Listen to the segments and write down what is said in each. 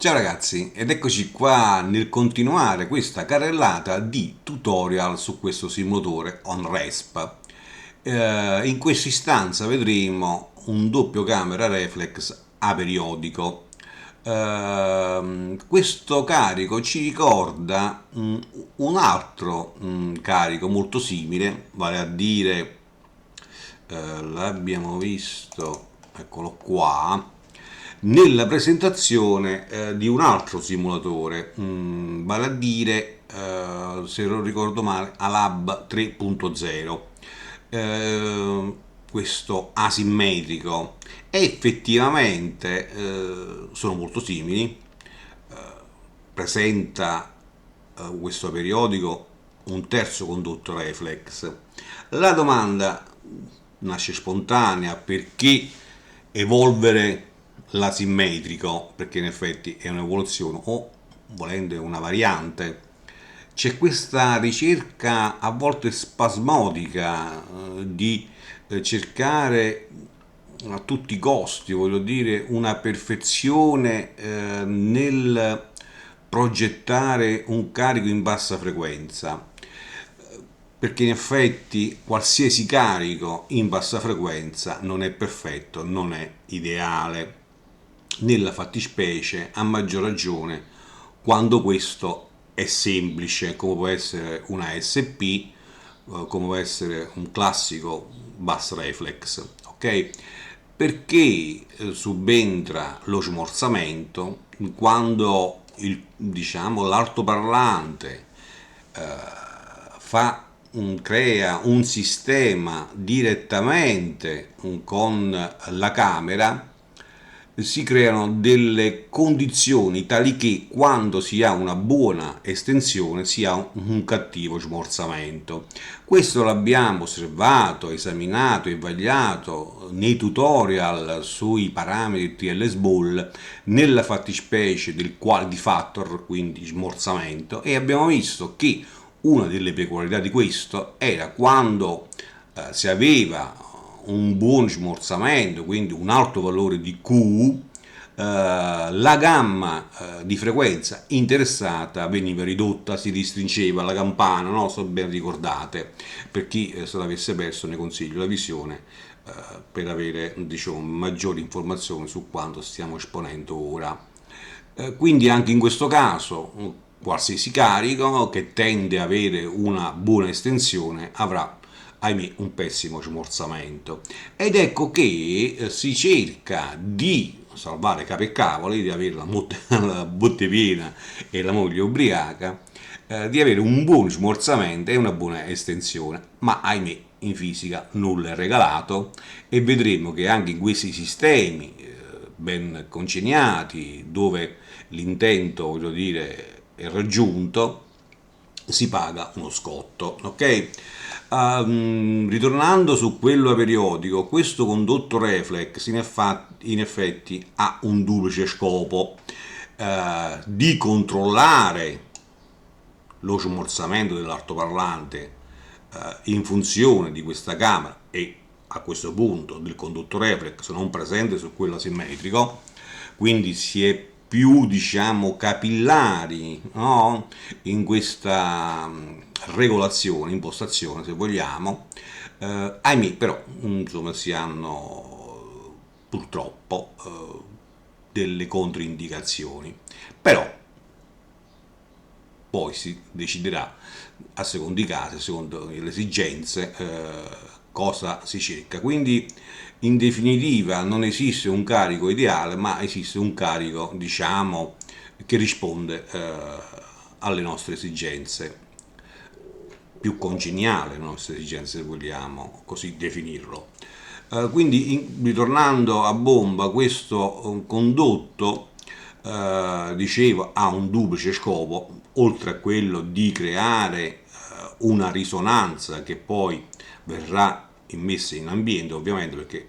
Ciao ragazzi, ed eccoci qua nel continuare questa carrellata di tutorial su questo simulatore OnResp. In questa istanza vedremo un doppio camera reflex aperiodico. Questo carico ci ricorda un altro carico molto simile, vale a dire l'abbiamo visto, eccolo qua, nella presentazione di un altro simulatore, vale a dire, se non ricordo male, Alab 3.0. Questo asimmetrico e effettivamente sono molto simili. Presenta questo periodico un terzo condotto reflex. La domanda nasce spontanea: perché evolvere l'asimmetrico? Perché in effetti è un'evoluzione o, volendo, è una variante. C'è questa ricerca a volte spasmodica di cercare a tutti i costi, voglio dire, una perfezione nel progettare un carico in bassa frequenza, perché in effetti qualsiasi carico in bassa frequenza non è perfetto, non è ideale, nella fattispecie a maggior ragione quando questo è semplice, come può essere una SP, come può essere un classico bus reflex, ok? Perché subentra lo smorzamento quando diciamo, l'altoparlante crea un sistema direttamente con la camera. Si creano delle condizioni tali che quando si ha una buona estensione si ha un cattivo smorzamento. Questo l'abbiamo osservato, esaminato e vagliato nei tutorial sui parametri TLS-Ball nella fattispecie del quality factor, quindi smorzamento, e abbiamo visto che una delle peculiarità di questo era quando si aveva un buon smorzamento, quindi un alto valore di Q, la gamma di frequenza interessata veniva ridotta, si restringeva la campana, no? So ben ricordate, per chi se l'avesse perso ne consiglio la visione per avere, diciamo, maggiori informazioni su quanto stiamo esponendo ora. Quindi anche in questo caso qualsiasi carico che tende ad avere una buona estensione avrà, ahimè, un pessimo smorzamento. Ed ecco che si cerca di salvare capi e cavoli, di avere la botte piena e la moglie ubriaca, di avere un buon smorzamento e una buona estensione, ma ahimè in fisica nulla è regalato e vedremo che anche in questi sistemi ben congeniati, dove l'intento, voglio dire, è raggiunto, si paga uno scotto, ok? Ritornando su quello periodico, questo condotto reflex in effetti ha un duplice scopo di controllare lo smorzamento dell'altoparlante in funzione di questa camera e a questo punto del condotto reflex non presente su quello asimmetrico, quindi si è più, diciamo, capillari, no? In questa regolazione, impostazione se vogliamo. Ahimè però insomma si hanno purtroppo delle controindicazioni, però poi si deciderà a secondo i casi, a secondo le esigenze, cosa si cerca. Quindi in definitiva non esiste un carico ideale, ma esiste un carico, diciamo, che risponde alle nostre esigenze, più congeniale alle nostre esigenze, se vogliamo così definirlo. Quindi ritornando a bomba, questo condotto dicevo ha un duplice scopo, oltre a quello di creare una risonanza che poi verrà immessa in ambiente, ovviamente, perché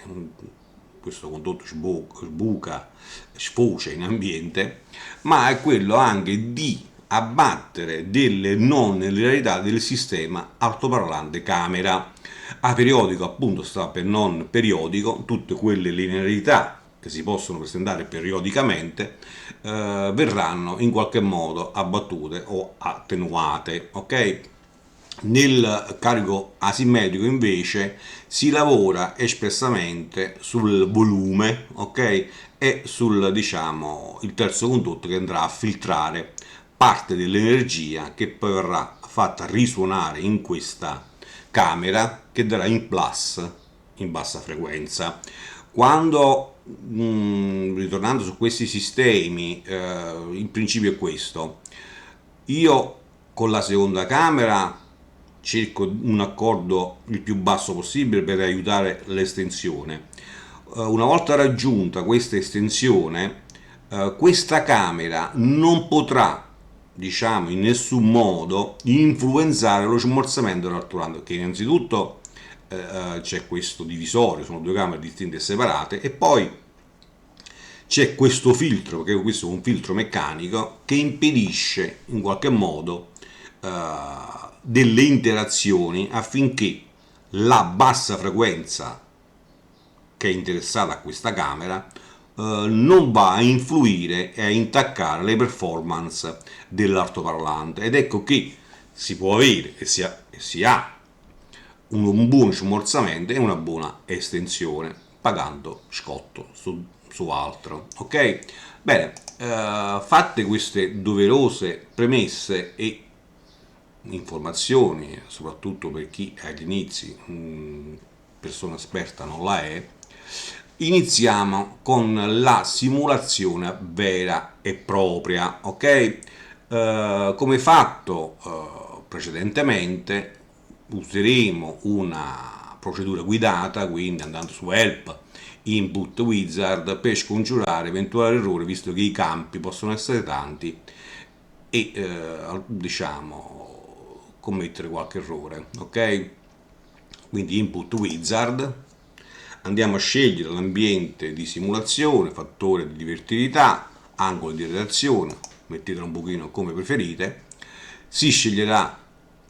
questo condotto sbuca, sfocia in ambiente, ma è quello anche di abbattere delle non linearità del sistema altoparlante camera. A periodico appunto sta per non periodico, tutte quelle linearità che si possono presentare periodicamente, verranno in qualche modo abbattute o attenuate, ok? Nel carico asimmetrico invece si lavora espressamente sul volume, ok? E sul, diciamo, il terzo condutto che andrà a filtrare parte dell'energia che poi verrà fatta risuonare in questa camera che darà in plus in bassa frequenza. Quando ritornando su questi sistemi, il principio è questo: io con la seconda camera cerco un accordo il più basso possibile per aiutare l'estensione. Una volta raggiunta questa estensione, questa camera non potrà, diciamo, in nessun modo influenzare lo smorzamento dell'altoparlante, che innanzitutto c'è questo divisorio, sono due camere distinte e separate, e poi c'è questo filtro, perché questo è un filtro meccanico che impedisce in qualche modo delle interazioni affinché la bassa frequenza che è interessata a questa camera non va a influire e a intaccare le performance dell'altoparlante, ed ecco che si può avere e si ha un buon smorzamento e una buona estensione pagando scotto su altro, ok? Bene, fatte queste doverose premesse e informazioni, soprattutto per chi è agli inizi, persona esperta non la è, iniziamo con la simulazione vera e propria, ok? Come fatto precedentemente, useremo una procedura guidata, quindi andando su Help, Input Wizard, per scongiurare eventuali errori, visto che i campi possono essere tanti e diciamo commettere qualche errore, ok? Quindi Input Wizard, andiamo a scegliere l'ambiente di simulazione, fattore di divertibilità, angolo di redazione, mettetelo un pochino come preferite, si sceglierà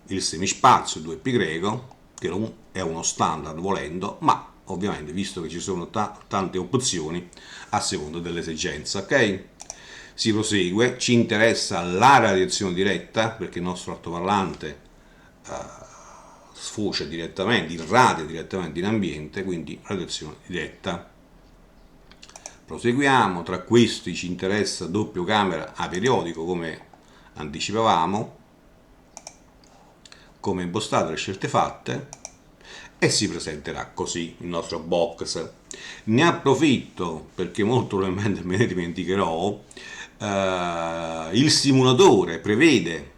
il semispazio 2π, che è uno standard volendo, ma ovviamente visto che ci sono tante opzioni a seconda dell'esigenza, ok? Si prosegue, ci interessa la radiazione diretta perché il nostro altoparlante sfocia direttamente, irradia direttamente in ambiente, quindi radiazione diretta. Proseguiamo, tra questi ci interessa doppio camera a periodico come anticipavamo, come impostate le scelte fatte, e si presenterà così il nostro box. Ne approfitto perché molto probabilmente me ne dimenticherò. Il simulatore prevede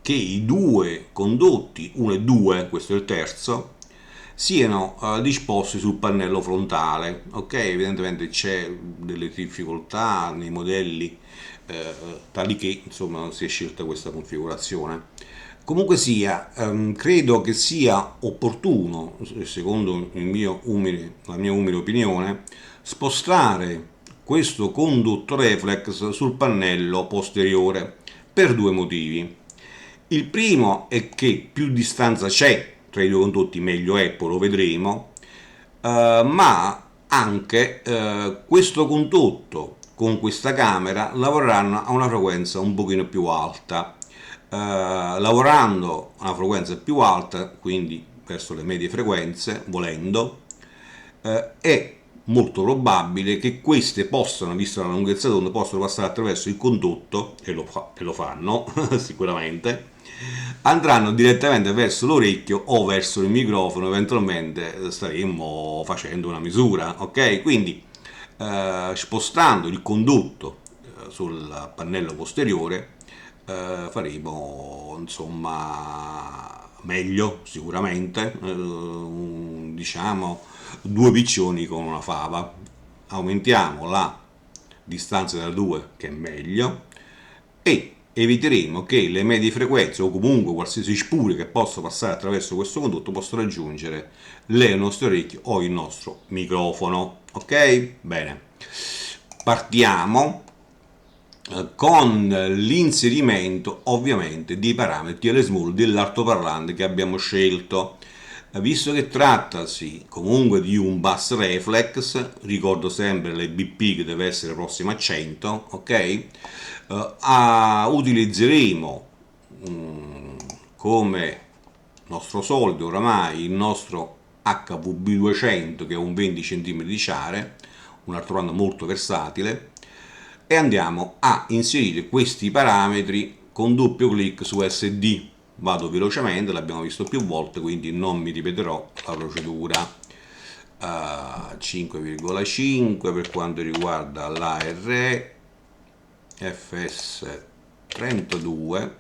che i due condotti, 1 e 2, questo è il terzo, siano disposti sul pannello frontale, ok? Evidentemente c'è delle difficoltà nei modelli tali che insomma non si è scelta questa configurazione. Comunque sia, credo che sia opportuno, secondo la mia umile opinione, spostare questo condutto reflex sul pannello posteriore per due motivi. Il primo è che più distanza c'è tra i due condotti, meglio è, poi lo vedremo, ma anche questo condotto con questa camera lavoreranno a una frequenza un pochino più alta. Lavorando a una frequenza più alta, quindi verso le medie frequenze, volendo, è molto probabile che queste possano, vista la lunghezza d'onda, possano passare attraverso il condotto, e lo fanno sicuramente, andranno direttamente verso l'orecchio o verso il microfono, eventualmente staremo facendo una misura, ok? Quindi spostando il condotto sul pannello posteriore faremo insomma meglio sicuramente, diciamo due piccioni con una fava. Aumentiamo la distanza tra due, che è meglio, e eviteremo che le medie frequenze o comunque qualsiasi spure che possa passare attraverso questo condotto possa raggiungere le nostre orecchie o il nostro microfono, ok? Bene, partiamo con l'inserimento ovviamente dei parametri LSMUL dell'altoparlante che abbiamo scelto. Visto che trattasi comunque di un bus reflex, ricordo sempre l'EBP che deve essere prossimo a 100, ok? Utilizzeremo come nostro solito oramai il nostro HVB200 che è un 20 cm di ciare, un altro bando molto versatile, e andiamo a inserire questi parametri con doppio clic su SD. Vado velocemente, l'abbiamo visto più volte, quindi non mi ripeterò la procedura. 5,5 per quanto riguarda l'ARE, FS32,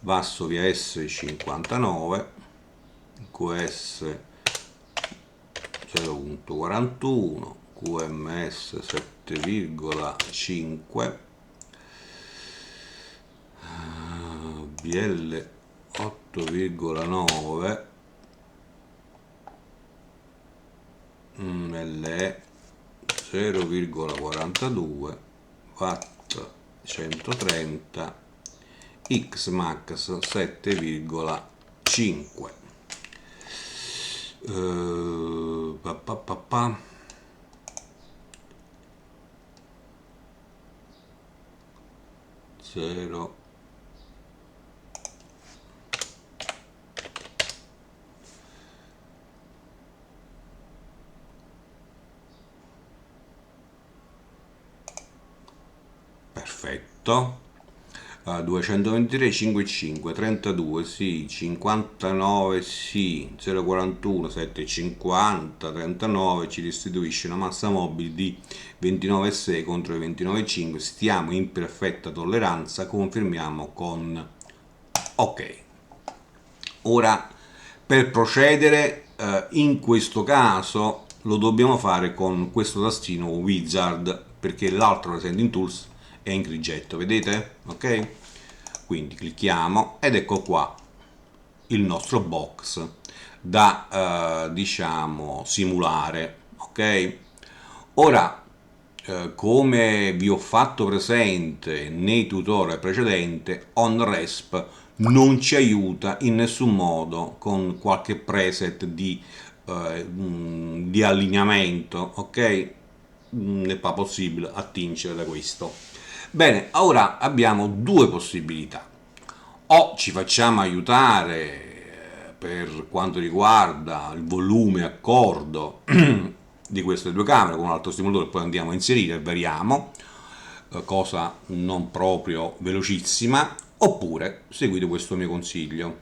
Varsovia S59, QS 0.41, QMS 7,5, BL 8,9, LE 0,42, Watt 130, Xmax 7,5. Pa, pa, pa, pa. Zero. Perfetto. 223, 5,5, 32 sì, 59 sì, 0,41, 7,50, 39 ci restituisce una massa mobile di 29,6 contro i 29,5. Stiamo in perfetta tolleranza, confermiamo con ok. Ora, per procedere, in questo caso lo dobbiamo fare con questo tastino Wizard, perché l'altro presente in Tools è in grigetto, vedete? Ok? Quindi clicchiamo ed ecco qua il nostro box da diciamo simulare, ok? Ora, come vi ho fatto presente nei tutorial precedenti, OnResp non ci aiuta in nessun modo con qualche preset di allineamento, ok? Non è pas possibile attingere da questo. Bene, ora abbiamo due possibilità. O ci facciamo aiutare per quanto riguarda il volume accordo di queste due camere con un altro stimulatore, poi andiamo a inserire e variamo, cosa non proprio velocissima, oppure seguite questo mio consiglio.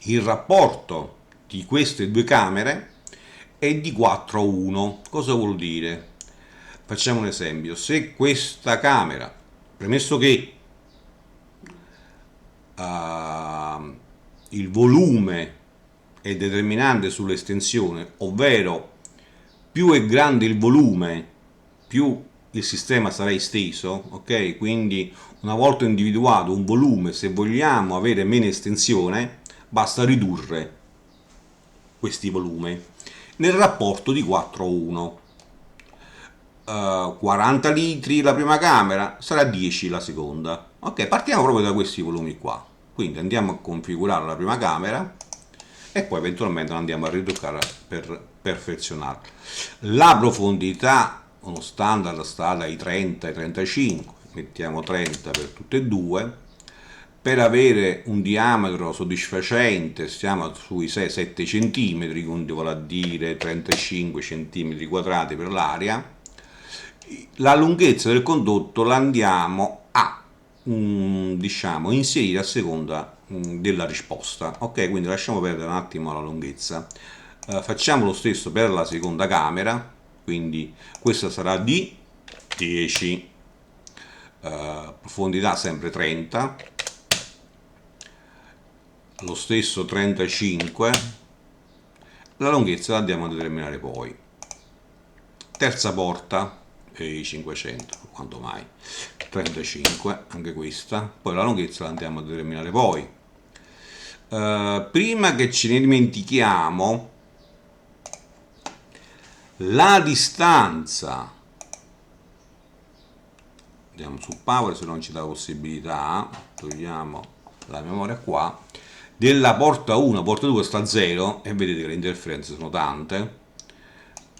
Il rapporto di queste due camere è di 4 a 1. Cosa vuol dire? Facciamo un esempio. Se questa camera, premesso che il volume è determinante sull'estensione, ovvero più è grande il volume, più il sistema sarà esteso, ok? Quindi una volta individuato un volume, se vogliamo avere meno estensione, basta ridurre questi volumi nel rapporto di 4 a 1. 40 litri la prima camera, sarà 10 la seconda. Ok, partiamo proprio da questi volumi qua. Quindi andiamo a configurare la prima camera e poi eventualmente andiamo a ritoccare per perfezionarla. La profondità, uno standard sta dai 30 ai 35, mettiamo 30 per tutte e due. Per avere un diametro soddisfacente stiamo sui 6-7 cm, quindi vuol dire 35 cm quadrati per l'area. La lunghezza del condotto la andiamo a diciamo inserire a seconda della risposta, ok? Quindi lasciamo perdere un attimo la lunghezza. Facciamo lo stesso per la seconda camera, quindi questa sarà di 10, profondità sempre 30, lo stesso 35, la lunghezza la andiamo a determinare poi. Terza porta e 500, quanto mai, 35, anche questa, poi la lunghezza la andiamo a determinare poi. Prima che ce ne dimentichiamo, la distanza, andiamo su power se non ci dà possibilità, togliamo la memoria qua, della porta 1, porta 2 sta a 0 e vedete che le interferenze sono tante.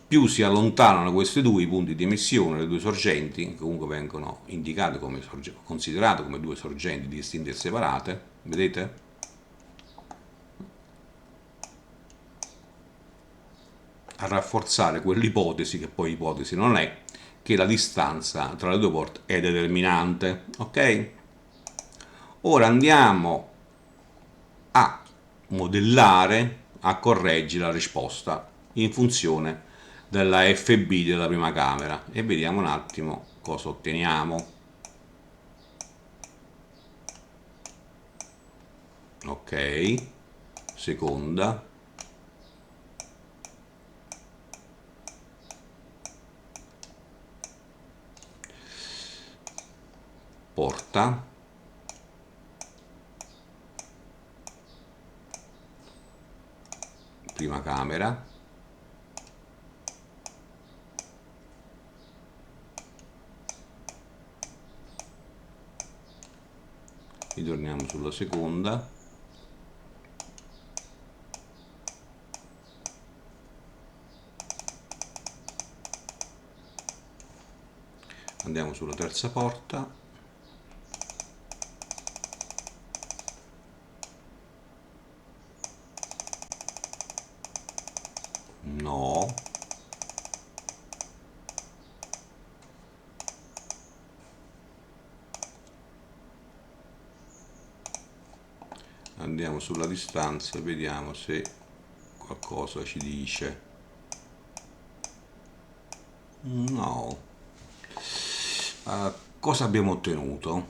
Più si allontanano questi due i punti di emissione, le due sorgenti, che comunque vengono indicate come considerate come due sorgenti distinte e separate, vedete? A rafforzare quell'ipotesi, che poi ipotesi non è, che la distanza tra le due porte è determinante. Ok? Ora andiamo a modellare, a correggere la risposta in funzione della FB della prima camera e vediamo un attimo cosa otteniamo. Ok, seconda, porta, prima camera, ritorniamo sulla seconda, andiamo sulla terza porta, no, andiamo sulla distanza e vediamo se qualcosa ci dice. No. Cosa abbiamo ottenuto?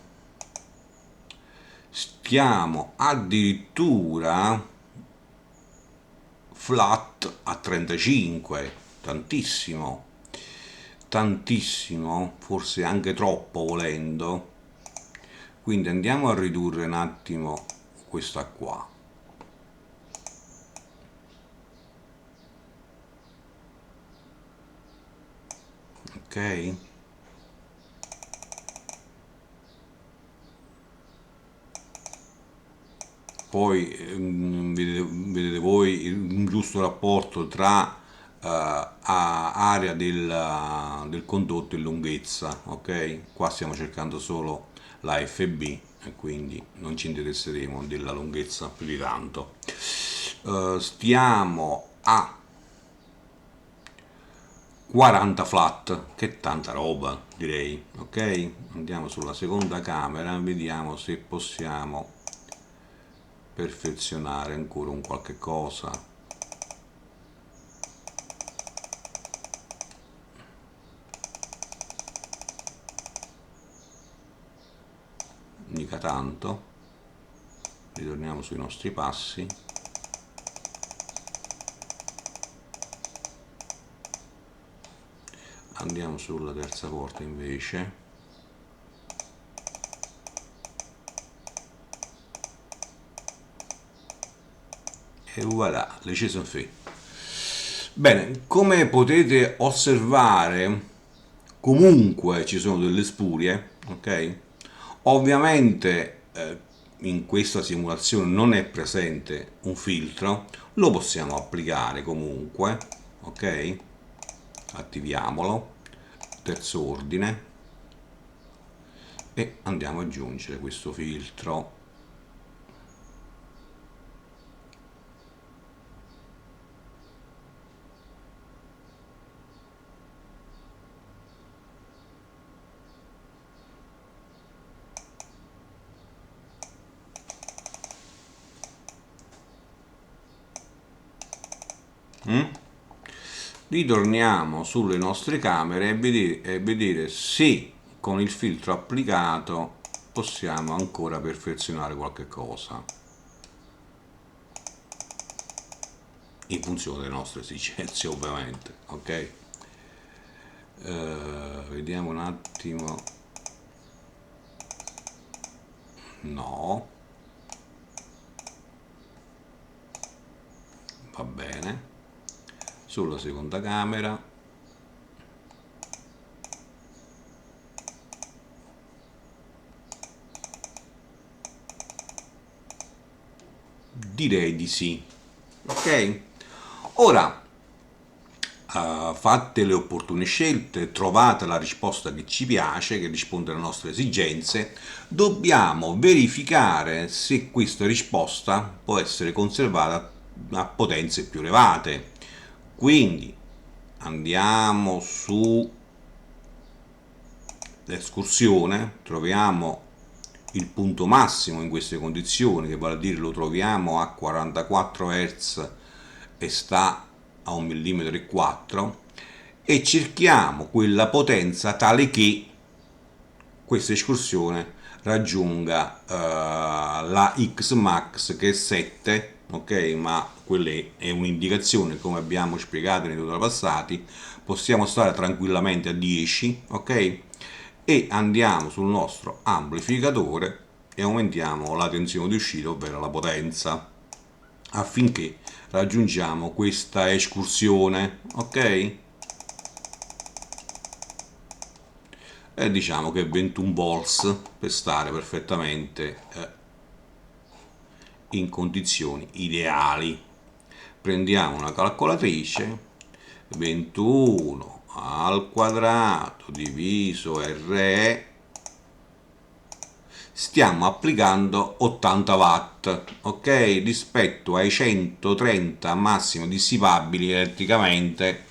Stiamo addirittura flat a 35, tantissimo, tantissimo, forse anche troppo volendo. Quindi andiamo a ridurre un attimo questa qua. Ok? Poi vedete voi un giusto rapporto tra area del condotto e lunghezza, ok? Qua stiamo cercando solo la FB e quindi non ci interesseremo della lunghezza più di tanto. Stiamo a 40 flat, che tanta roba direi, ok? Andiamo sulla seconda camera, vediamo se possiamo perfezionare ancora un qualche cosa. Mica tanto. Ritorniamo sui nostri passi. Andiamo sulla terza porta invece. E voilà, le ci sono fatte. Bene, come potete osservare, comunque ci sono delle spurie, ok? Ovviamente in questa simulazione non è presente un filtro, lo possiamo applicare comunque, ok? Attiviamolo, terzo ordine e andiamo ad aggiungere questo filtro. Mm? Ritorniamo sulle nostre camere e vedere se con il filtro applicato possiamo ancora perfezionare qualche cosa in funzione delle nostre esigenze ovviamente, ok? Vediamo un attimo. No, va bene. Sulla seconda camera Direi di sì. Ok? Ora, fatte le opportune scelte, trovata la risposta che ci piace, che risponde alle nostre esigenze, dobbiamo verificare se questa risposta può essere conservata a potenze più elevate. Quindi andiamo su l'escursione, troviamo il punto massimo in queste condizioni, che vale a dire lo troviamo a 44 Hz e sta a 1,4 mm, e cerchiamo quella potenza tale che questa escursione raggiunga la X max, che è 7, ok, ma quella è un'indicazione, come abbiamo spiegato nei tutorial passati. Possiamo stare tranquillamente a 10, ok, e andiamo sul nostro amplificatore e aumentiamo la tensione di uscita, ovvero la potenza, affinché raggiungiamo questa escursione, ok. E diciamo che 21 volts per stare perfettamente in condizioni ideali. Prendiamo una calcolatrice: 21 al quadrato diviso RE, stiamo applicando 80 watt, ok, rispetto ai 130 massimo dissipabili elettricamente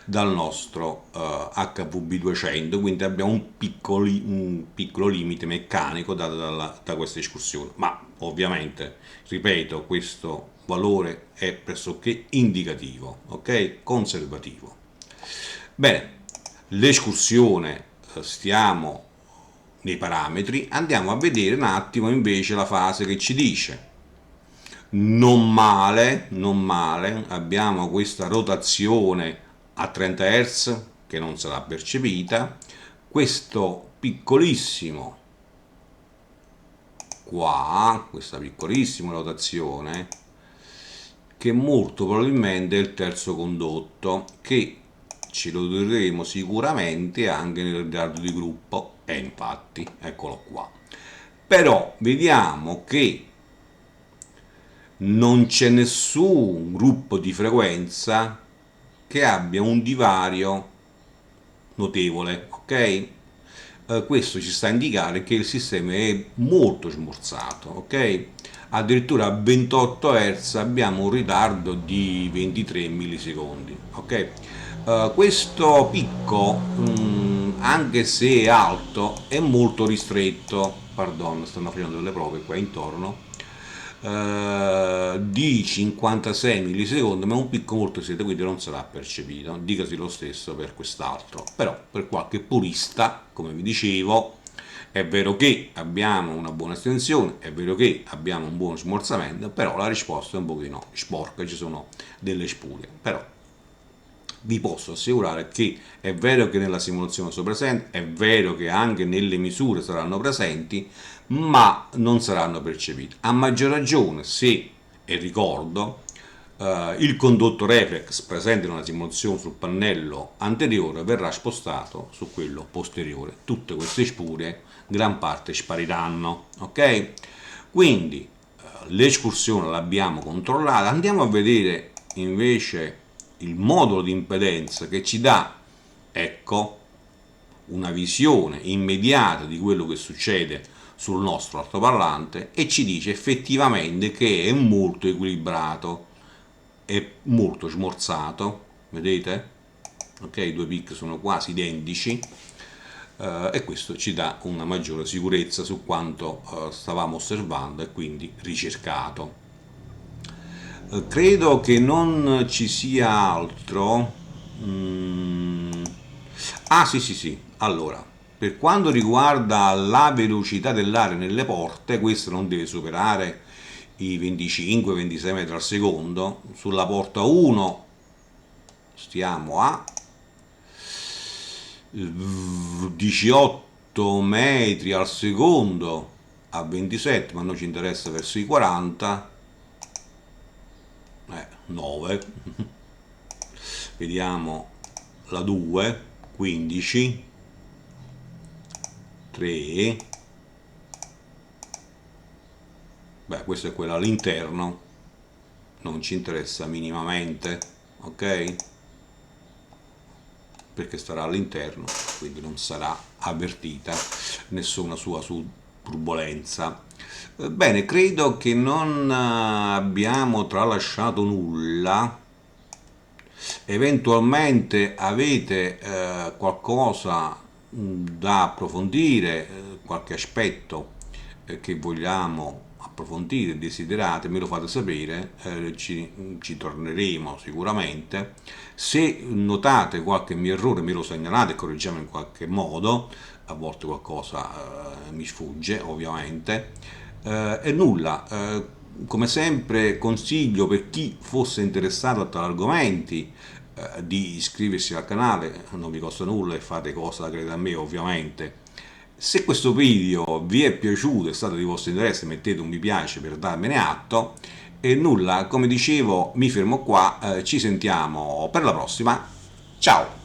dal nostro HVB200, quindi abbiamo un piccolo limite meccanico dato da questa escursione, ma ovviamente, ripeto, questo valore è pressoché indicativo, ok, conservativo. Bene, l'escursione, stiamo nei parametri, andiamo a vedere un attimo invece la fase che ci dice. Non male, non male, abbiamo questa rotazione a 30 Hz che non sarà percepita, questo piccolissimo qua, questa piccolissima rotazione, che molto probabilmente è il terzo condotto, che ce lo diremo sicuramente anche nel ritardo di gruppo, e infatti eccolo qua. Però vediamo che non c'è nessun gruppo di frequenza che abbia un divario notevole, ok? Questo ci sta a indicare che il sistema è molto smorzato, ok? Addirittura a 28 Hz abbiamo un ritardo di 23 millisecondi, ok? Questo picco, anche se è alto, è molto ristretto. Pardon, stanno facendo delle prove qua intorno, di 56 millisecondi, ma è un picco molto ristretto, quindi non sarà percepito. Dicasi lo stesso per quest'altro. Però per qualche purista, come vi dicevo, è vero che abbiamo una buona estensione, è vero che abbiamo un buon smorzamento, però la risposta è un pochino sporca, ci sono delle spurie. Però vi posso assicurare che è vero che nella simulazione sono presenti, è vero che anche nelle misure saranno presenti, ma non saranno percepiti. A maggior ragione se, e ricordo, il condotto reflex presente nella simulazione sul pannello anteriore verrà spostato su quello posteriore. Tutte queste spurie, gran parte spariranno, ok? Quindi l'escursione l'abbiamo controllata. Andiamo a vedere invece il modulo di impedenza, che ci dà, ecco, una visione immediata di quello che succede sul nostro altoparlante, e ci dice effettivamente che è molto equilibrato, è molto smorzato, vedete? Ok, i due pic sono quasi identici, e questo ci dà una maggiore sicurezza su quanto stavamo osservando e quindi ricercato. Credo che non ci sia altro. Mm. Ah, sì, sì, sì. Allora, per quanto riguarda la velocità dell'aria nelle porte, questo non deve superare i 25-26 metri al secondo. Sulla porta 1 stiamo a 18 metri al secondo a 27, ma a noi ci interessa verso i 40. 9. Vediamo la 2, 15, 3. Beh, questa è quella all'interno, non ci interessa minimamente, ok? Perché starà all'interno, quindi non sarà avvertita nessuna sua turbolenza. Bene, credo che non abbiamo tralasciato nulla. Eventualmente avete qualcosa da approfondire, qualche aspetto che vogliamo approfondire, desiderate, me lo fate sapere, ci torneremo sicuramente. Se notate qualche mio errore me lo segnalate e correggiamo in qualche modo, a volte qualcosa mi sfugge ovviamente. E nulla, come sempre consiglio per chi fosse interessato a tali argomenti di iscriversi al canale, non vi costa nulla e fate cosa da credere a me ovviamente. Se questo video vi è piaciuto, è stato di vostro interesse, mettete un mi piace per darmene atto. E nulla, come dicevo, mi fermo qua, ci sentiamo per la prossima. Ciao!